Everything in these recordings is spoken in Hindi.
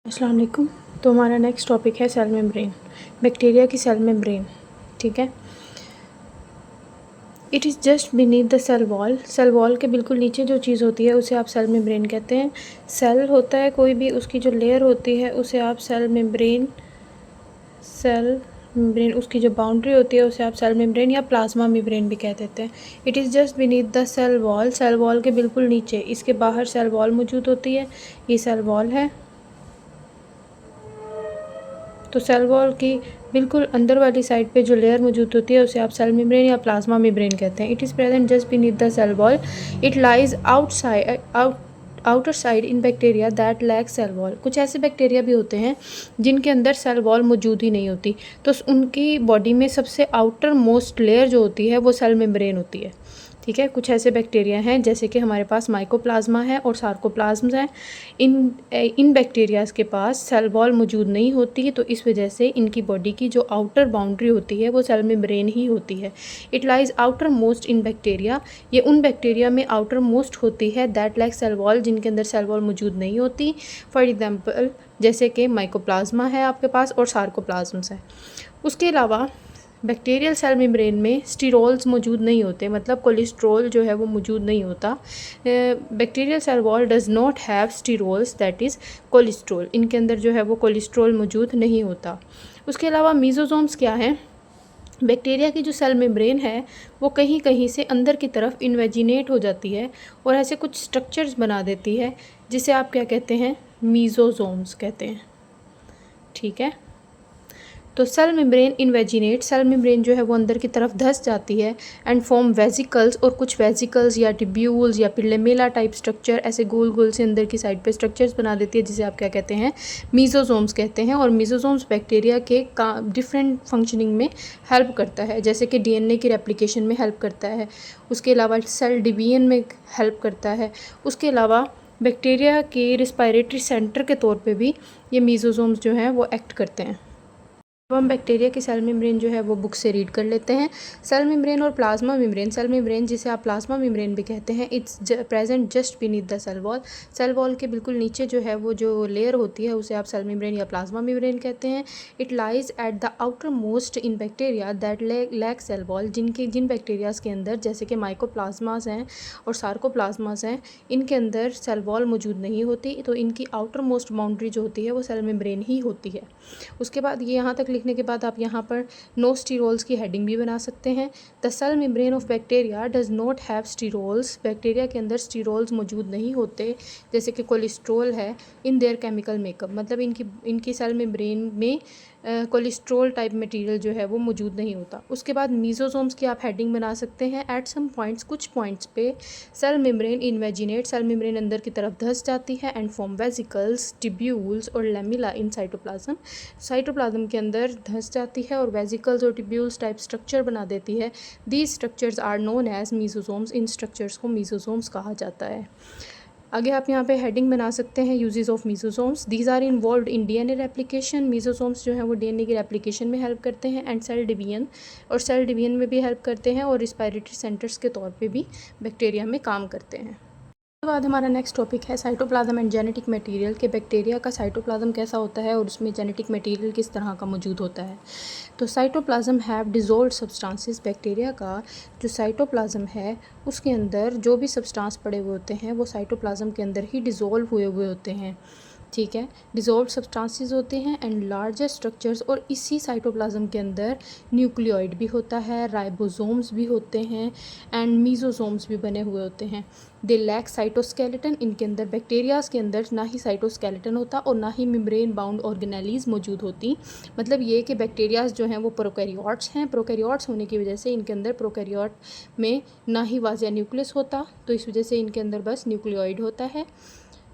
अस्सलाम वालेकुम। तो हमारा नेक्स्ट टॉपिक है सेल मेम्ब्रेन, बैक्टीरिया की सेल मेम्ब्रेन। ठीक है। It is just beneath the cell wall. Cell wall के बिल्कुल नीचे जो चीज़ होती है उसे आप सेल मेम्ब्रेन कहते हैं। सेल होता है कोई भी, उसकी जो लेयर होती है उसे आप सेल मेम्ब्रेन उसकी जो बाउंड्री होती है उसे आप सेल मेम्ब्रेन या प्लाज्मा मेम्ब्रेन भी कह देते हैं। It is just beneath the cell wall. Cell wall के बिल्कुल नीचे, इसके बाहर सेल वॉल मौजूद होती है। ये सेल वॉल है। तो सेल वॉल की बिल्कुल अंदर वाली साइड पे जो लेयर मौजूद होती है उसे आप सेल मेम्ब्रेन या प्लाज्मा मेम्ब्रेन कहते हैं। It is present just beneath the cell wall. It lies outer side in bacteria that lack cell wall. कुछ ऐसे बैक्टीरिया भी होते हैं जिनके अंदर सेल वॉल मौजूद ही नहीं होती, तो उनकी बॉडी में सबसे आउटर मोस्ट लेयर जो होती है वो सेल मेम्ब्रेन होती है। ठीक है। कुछ ऐसे बैक्टीरिया हैं जैसे कि हमारे पास माइकोप्लाज्मा है और सार्कोप्लाज्म्स हैं। इन बैक्टीरियाज़ के पास सेल वॉल मौजूद नहीं होती, तो इस वजह से इनकी बॉडी की जो आउटर बाउंड्री होती है वो सेल मेम्ब्रेन ही होती है। It lies outer most in bacteria. ये उन बैक्टीरिया में आउटर मोस्ट होती है दैट लाइक सेल वॉल, जिनके अंदर सेल वॉल मौजूद नहीं होती। फॉर एग्जाम्पल जैसे कि माइकोप्लाज्मा है आपके पास और सार्कोप्लाज्म्स है। उसके अलावा बैक्टीरियल सेल मेम्ब्रेन में स्टीरोल्स मौजूद नहीं होते, मतलब कोलेस्ट्रॉल जो है वो मौजूद नहीं होता। Bacterial cell wall does not have sterols, that is cholesterol. इनके अंदर जो है वो कोलेस्ट्रॉल मौजूद नहीं होता। उसके अलावा मीज़ोसोम्स क्या हैं? बैक्टीरिया की जो सेल मेम्ब्रेन है वो कहीं कहीं से अंदर की तरफ इन्वेजिनेट हो जाती है और ऐसे कुछ स्ट्रक्चर्स बना देती है, जिसे आप क्या कहते हैं? मीज़ोसोम्स कहते हैं। ठीक है। तो cell membrane invaginate, cell membrane जो है वो अंदर की तरफ धंस जाती है एंड फॉर्म वेजिकल्स, और कुछ वेजिकल्स या टिब्यूल्स या फिर लेमेला टाइप स्ट्रक्चर ऐसे गोल गोल से अंदर की साइड पे स्ट्रक्चर्स बना देती है, जिसे आप क्या कहते हैं? मीज़ोसोम्स कहते हैं। और मीज़ोसोम्स बैक्टीरिया के डिफरेंट फंक्शनिंग में हेल्प करता है, जैसे कि डीएनए की रेप्लिकेशन में हेल्प करता है। उसके अलावा सेल डिवीजन में हेल्प करता है। उसके अलावा बैक्टीरिया के रिस्पायरेटरी सेंटर के तौर पे भी ये मीज़ोसोम्स जो हैं वो एक्ट करते हैं। अब हम बैक्टीरिया की सेल मेम्ब्रेन जो है वो बुक से रीड कर लेते हैं। सेल मेम्ब्रेन और प्लाज्मा मेम्ब्रेन, सेल मेम्ब्रेन जिसे आप प्लाज्मा मेम्ब्रेन भी कहते हैं, it's present just beneath the cell wall. Cell wall के बिल्कुल नीचे जो है वो जो लेयर होती है उसे आप सेल मेम्ब्रेन या प्लाज्मा मेम्ब्रेन कहते हैं। It lies at the outermost in bacteria that lack cell wall. जिन बैक्टीरियाज़ के अंदर, जैसे कि माइकोप्लाज्मास हैं और सार्कोप्लाज्मास हैं, इनके अंदर सेल वॉल मौजूद नहीं होती, तो इनकी आउटर मोस्ट बाउंड्री जो होती है वो सेल मेम्ब्रेन ही होती है। उसके बाद ये यहाँ तक लिखने के बाद आप यहाँ पर नो स्टीरोल्स की हेडिंग भी बना सकते हैं। The cell membrane of bacteria does not have sterols. Bacteria के अंदर स्टीरोल्स मौजूद नहीं होते, जैसे कि कोलेस्ट्रॉल है इन देयर केमिकल मेकअप, मतलब इनकी सेल मेम्ब्रेन में कोलेस्ट्रॉल टाइप मटेरियल जो है वो मौजूद नहीं होता। उसके बाद मीज़ोसोम्स की आप हेडिंग बना सकते हैं। एट सम पॉइंट्स, कुछ पॉइंट्स पे cell membrane invaginate, cell membrane अंदर की तरफ धंस जाती है एंड फॉर्म वेजिकल्स, टिब्यूल्स और लेमिला इन साइटोप्लाज्म। साइटोप्लाज्म के अंदर धंस जाती है और वेजिकल्स और टिब्यूल्स टाइप स्ट्रक्चर बना देती है। These structures are known as mesosomes. इन स्ट्रक्चर्स को मीज़ोसोम्स कहा जाता है। आगे आप यहाँ पे हेडिंग बना सकते हैं uses of mesosomes. These are involved in DNA replication. Mesosomes जो हैं वो डीएनए की रेप्लिकेशन में हेल्प करते हैं एंड सेल डिवीजन, और सेल डिवीजन में भी हेल्प करते हैं, और रिस्पायरेटरी सेंटर्स के तौर पे भी बैक्टीरिया में काम करते हैं। उसके बाद हमारा नेक्स्ट टॉपिक है साइटोप्लाज्म एंड जेनेटिक मटेरियल, के बैक्टीरिया का साइटोप्लाज्म कैसा होता है और उसमें जेनेटिक मटेरियल किस तरह का मौजूद होता है। तो cytoplasm have dissolved substances. Bacteria का जो साइटोप्लाज्म है उसके अंदर जो भी सब्सटेंस पड़े हुए होते हैं वो साइटोप्लाज्म के अंदर ही डिज़ोल्व हुए होते हैं। ठीक है। डिज़ोल्व सब्सटेंसेस होते हैं एंड लार्जर स्ट्रक्चर्स, और इसी साइटोप्लाज्म के अंदर न्यूक्लियोइड भी होता है, राइबोसोम्स भी होते हैं एंड मीज़ोसोम्स भी बने हुए होते हैं। They lack cytoskeleton. इनके अंदर, बैक्टीरियाज़ के अंदर ना ही साइटोस्केलेटन होता और ना ही मेम्ब्रेन बाउंड ऑर्गेनेलीज मौजूद होती। मतलब ये कि बैक्टीरियाज़ जो हैं वो प्रोकैरियोट्स हैं। प्रोकैरियोट्स होने की वजह से इनके अंदर, प्रोकैरियोट में ना ही वाज़िया न्यूक्लियस होता, तो इस वजह से इनके अंदर बस न्यूक्लियोइड होता है।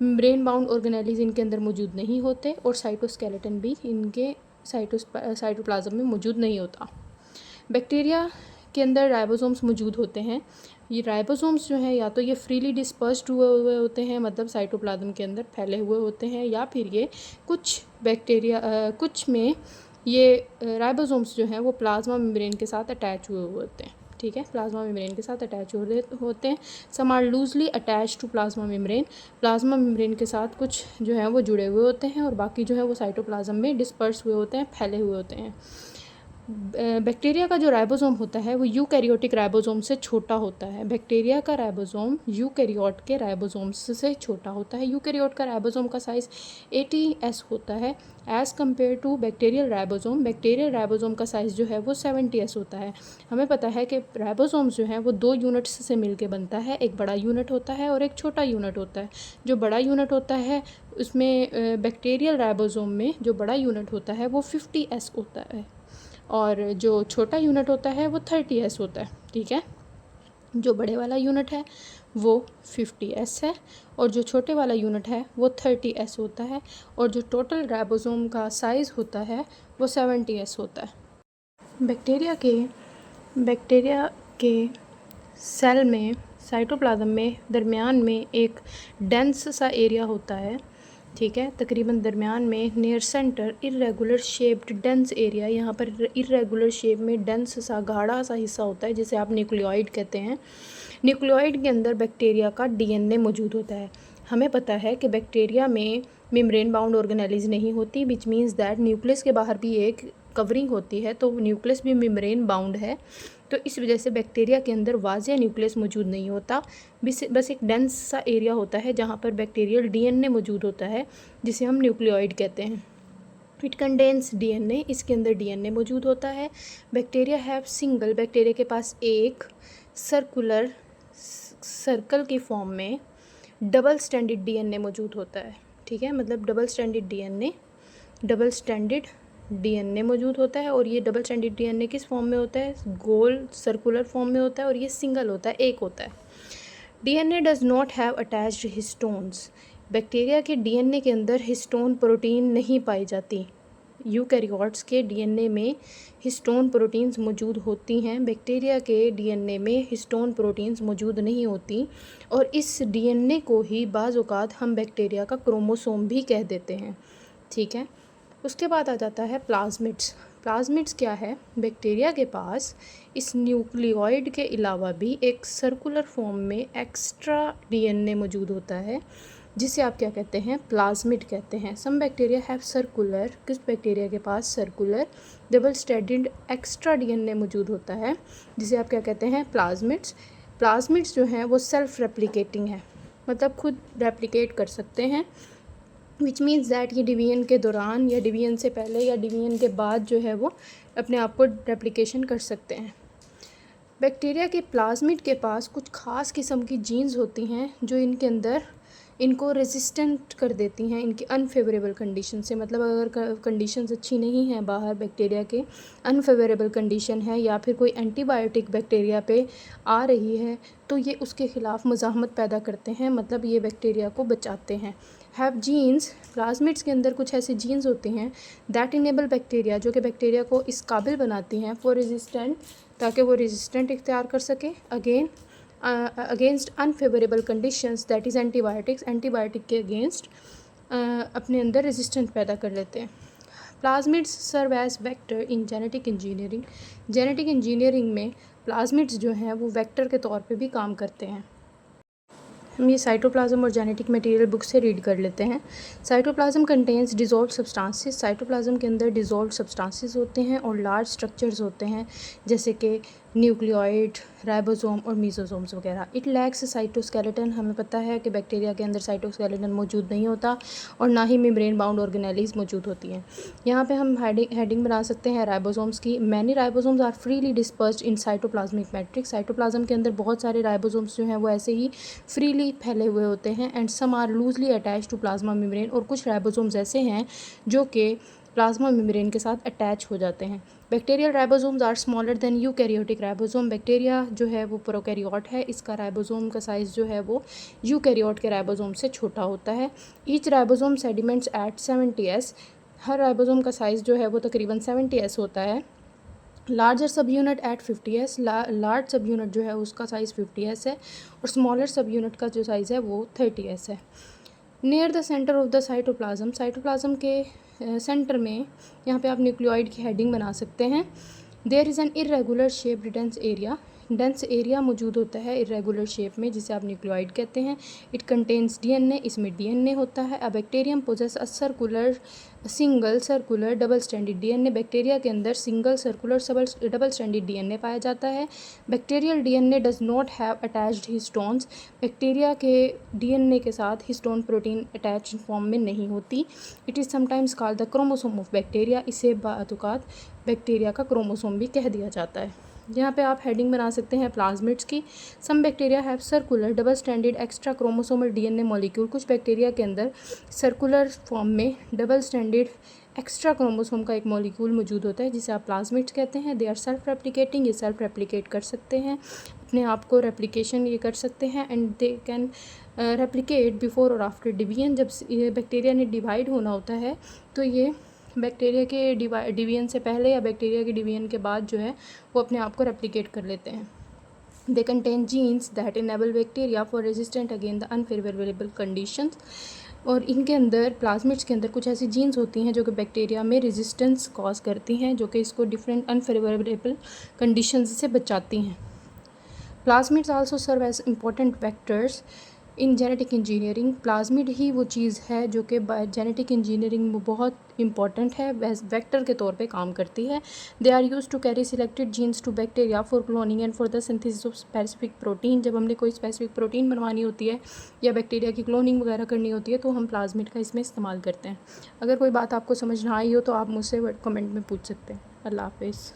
ब्रेन बाउंड ऑर्गेनेलीज इनके अंदर मौजूद नहीं होते और साइटोस्केलेटन भी इनके साइटोप्लाज्म में मौजूद नहीं होता। बैक्टीरिया के अंदर राइबोसोम्स मौजूद होते हैं। ये राइबोसोम्स जो हैं या तो ये फ्रीली डिस्पर्स्ड हुए होते हैं, मतलब साइटोप्लाज्म के अंदर फैले हुए होते हैं, या फिर ये कुछ में ये राइबोसोम्स जो हैं वो प्लाज्मा मेम्ब्रेन के साथ अटैच हुए होते हैं। ठीक है, प्लाज्मा मेम्ब्रेन के साथ अटैच होते हैं। Some are loosely attach to plasma membrane, plasma membrane के साथ कुछ जो है वो जुड़े हुए होते हैं और बाकी जो है वो साइटोप्लाज्म में डिस्पर्स हुए होते हैं, फैले हुए होते हैं। बैक्टीरिया का जो राइबोसोम होता है वो यूकैरियोटिक राइबोसोम से छोटा होता है। बैक्टीरिया का राइबोसोम यूकैरियोट के राइबोसोम से छोटा होता है। यूकैरियोट का राइबोसोम का साइज़ 80S होता है as compare to bacterial ribosome. Bacterial ribosome का साइज़ जो है वो 70S होता है। हमें पता है कि राइबोसोम्स जो हैं वो 2 यूनिट्स से मिलकर बनता है, एक बड़ा यूनिट होता है और एक छोटा यूनिट होता है। जो बड़ा यूनिट होता है उसमें बैक्टीरियल राइबोसोम में जो बड़ा यूनिट होता है वो 50S होता है और जो छोटा यूनिट होता है वो 30S होता है। ठीक है, जो बड़े वाला यूनिट है वो 50S है और जो छोटे वाला यूनिट है वो 30S होता है और जो टोटल राइबोसोम का साइज़ होता है वो 70S होता है। बैक्टीरिया के सेल में, साइटोप्लाज्म में दरमियान में एक डेंस सा एरिया होता है। ठीक है, तकरीबन दरमियान में near centre irregular shaped dense area, यहाँ पर इरेगुलर शेप में डेंस सा गाढ़ा सा हिस्सा होता है जिसे आप न्यूक्लियोइड कहते हैं। न्यूक्लियोइड के अंदर बैक्टीरिया का डीएनए मौजूद होता है। हमें पता है कि बैक्टीरिया में मेम्ब्रेन बाउंड ऑर्गेनेलिज नहीं होती, विच मीन्स दैट न्यूक्लियस के बाहर भी एक कवरिंग होती है, तो न्यूक्लियस भी मेम्ब्रेन बाउंड है। तो इस वजह से बैक्टीरिया के अंदर वाज़ेह न्यूक्लियस मौजूद नहीं होता, बस एक डेंस सा एरिया होता है जहाँ पर बैक्टीरियल डीएनए मौजूद होता है जिसे हम न्यूक्लियोइड कहते हैं। इट कंटेन्स डीएनए, इसके अंदर डीएनए मौजूद होता है। बैक्टीरिया हैव सिंगल, बैक्टीरिया के पास एक सर्कल की फॉर्म में डबल स्टैंडर्ड डीएनए मौजूद होता है। ठीक है, मतलब डबल स्टैंडर्ड डीएनए मौजूद होता है और ये डबल स्टैंडर्ड डीएनए किस फॉर्म में होता है, गोल सर्कुलर फॉर्म में होता है और ये सिंगल होता है, एक होता है। DNA does not have attached histones, bacteria के डीएनए के अंदर हिस्टोन प्रोटीन नहीं पाई जाती। यूकैरियोट्स के डीएनए में हिस्टोन प्रोटीन्स मौजूद होती हैं, बैक्टीरिया के डीएनए में हिस्टोन प्रोटीन्स मौजूद नहीं होती और इस डीएनए को ही बाज़ औक़ात हम बैक्टीरिया का क्रोमोसोम भी कह देते हैं। ठीक है, उसके बाद आ जाता है प्लाज्मिड्स। प्लाज्मिड्स क्या है, बैक्टीरिया के पास इस न्यूक्लियोइड के अलावा भी एक सर्कुलर फॉर्म में एक्स्ट्रा डीएनए मौजूद होता है जिसे आप क्या कहते हैं, प्लाज्मिड कहते हैं। सम बैक्टीरिया हैव सर्कुलर, किस बैक्टीरिया के पास circular double standard extra DNA मौजूद होता है जिसे आप क्या कहते हैं, प्लाज्मिड्स। प्लाज्मिड्स जो हैं वो सेल्फ रेप्लिकेटिंग है, मतलब खुद रेप्लिकेट कर सकते हैं, विच मीन्स दैट ये डिवीजन के दौरान या डिवीजन से पहले या डिवीजन के बाद जो है वो अपने आप को रेप्लिकेशन कर सकते हैं। बैक्टीरिया के प्लाज्मिड के पास कुछ ख़ास किस्म की जीन्स होती हैं जो इनके अंदर इनको रेजिस्टेंट कर देती हैं इनकी अनफेवरेबल कंडीशन से। मतलब अगर कंडीशंस अच्छी नहीं हैं बाहर, बैक्टीरिया के अनफेवरेबल कंडीशन है या फिर कोई एंटीबायोटिक बैक्टीरिया पे आ रही है तो ये उसके ख़िलाफ़ मुज़ाहमत पैदा करते हैं, मतलब ये बैक्टीरिया को बचाते हैं। हैव जीन्स, प्लाज्मिड्स के अंदर कुछ ऐसी जीन्स होती हैं दैट इनेबल बैक्टीरिया, जो कि बैक्टीरिया को इस काबिल बनाती हैं फॉर रेजिस्टेंट, ताकि वो रेजिस्टेंट इख्तियार कर सके against unfavourable conditions, that is antibiotics, antibiotic के अगेंस्ट अपने अंदर रेजिस्टेंट पैदा कर लेते हैं। Plasmids serve as vector in genetic engineering, genetic engineering में प्लाज्मिड्स जो हैं वो वेक्टर के तौर पे भी काम करते हैं। हम ये साइटोप्लाज्म और जेनेटिक मटेरियल बुक से रीड कर लेते हैं। Cytoplasm contains dissolve substances, cytoplasm के अंदर डिज़ोल्व सब्सटेंसेस होते हैं और लार्ज स्ट्रक्चर्स होते हैं जैसे कि न्यूक्लियोइड, राइबोसोम और मीसोसोम्स वगैरह। इट लैक्स साइटोस्केलेटन, हमें पता है कि बैक्टीरिया के अंदर साइटोस्केलेटन मौजूद नहीं होता और ना ही मेम्ब्रेन बाउंड ऑर्गेनेलिज मौजूद होती हैं। यहाँ पे हम हेडिंग बना सकते हैं राइबोसोम्स की। Many ribosomes are freely dispersed in cytoplasmic matrix, cytoplasm के अंदर बहुत सारे राइबोसोम्स जो हैं वो ऐसे ही फ्रीली फैले हुए होते हैं। And some are loosely attach to plasma membrane, और कुछ राइबोसोम्स ऐसे हैं जो कि प्लाज्मा मेम्ब्रेन के साथ अटैच हो जाते हैं। Bacterial ribosomes are smaller than eukaryotic ribosome, bacteria जो है वो प्रोकैरियोट है, इसका राइबोसोम का साइज़ जो है वो यूकैरियोट के राइबोसोम से छोटा होता है। Each ribosome sediments at 70S, हर राइबोसोम का साइज़ जो है वो तकरीबन 70S होता है। Larger subunit at 50S, large subunit जो है उसका साइज़ 50S है और स्मॉलर सब यूनिट का जो साइज़ है वो 30S है। Near the centre of the cytoplasm, cytoplasm के सेंटर में, यहाँ पे आप न्यूक्लियोइड की हेडिंग बना सकते हैं। There is an irregular shaped dense area, dense area मौजूद होता है इरेगुलर शेप में, जिसे आप न्यूक्लियोइड कहते हैं। इट कंटेन्स डीएनए, इसमें डीएनए होता है। A bacterium possesses a single circular double stranded DNA. Bacteria के अंदर single circular double stranded DNA पाया जाता है। Bacterial DNA does not have attached histones. Bacteria के डीएनए के साथ हिस्टोन प्रोटीन अटैच फॉर्म में नहीं होती। It is sometimes called the chromosome of bacteria. इसे बातुकात बैक्टीरिया का क्रोमोसोम भी कह दिया जाता है। यहाँ पे आप हेडिंग बना सकते हैं प्लाज्मिड्स की। Some bacteria have circular double stranded extra chromosomal DNA molecule. कुछ बैक्टीरिया के अंदर सर्कुलर फॉर्म में डबल स्ट्रैंडेड एक्स्ट्रा क्रोमोसोम का एक मॉलिक्यूल मौजूद होता है, जिसे आप प्लाज्मिड्स कहते हैं। दे आर सेल्फ रेप्लिकेटिंग, ये सेल्फ रेप्लिकेट कर सकते हैं, अपने आप को रेप्लिकेशन ये कर सकते हैं। And they can replicate before और आफ्टर डिवीजन। जब बैक्टीरिया ने डिवाइड होना होता है तो ये बैक्टीरिया के डिवीजन से पहले या बैक्टीरिया के डिवीजन के बाद जो है वो अपने आप को रेप्लिकेट कर लेते हैं। They contain genes that enable bacteria for resistant again the unfavourable conditions. और इनके अंदर प्लाज्मिड्स के अंदर कुछ ऐसी जीन्स होती हैं जो कि बैक्टीरिया में रेजिस्टेंस कॉज करती हैं, जो कि इसको डिफरेंट अनफेवरेबल कंडीशंस से बचाती हैं। Plasmids also serve as important vectors in genetic engineering. Plasmid ही वो चीज़ है जो कि जेनेटिक इंजीनियरिंग में बहुत इंपॉर्टेंट है, वेक्टर के तौर पे काम करती है। They are use to carry selected genes to bacteria for cloning and for the synthesis of specific protein. जब हमने कोई स्पेसिफिक प्रोटीन बनवानी होती है या बैक्टीरिया की क्लोनिंग वगैरह करनी होती है तो हम प्लाज्मिड का इसमें इस्तेमाल करते हैं। अगर कोई बात आपको समझ ना आई हो तो आप मुझसे कमेंट में पूछ सकते हैं। अल्लाह हाफिज़।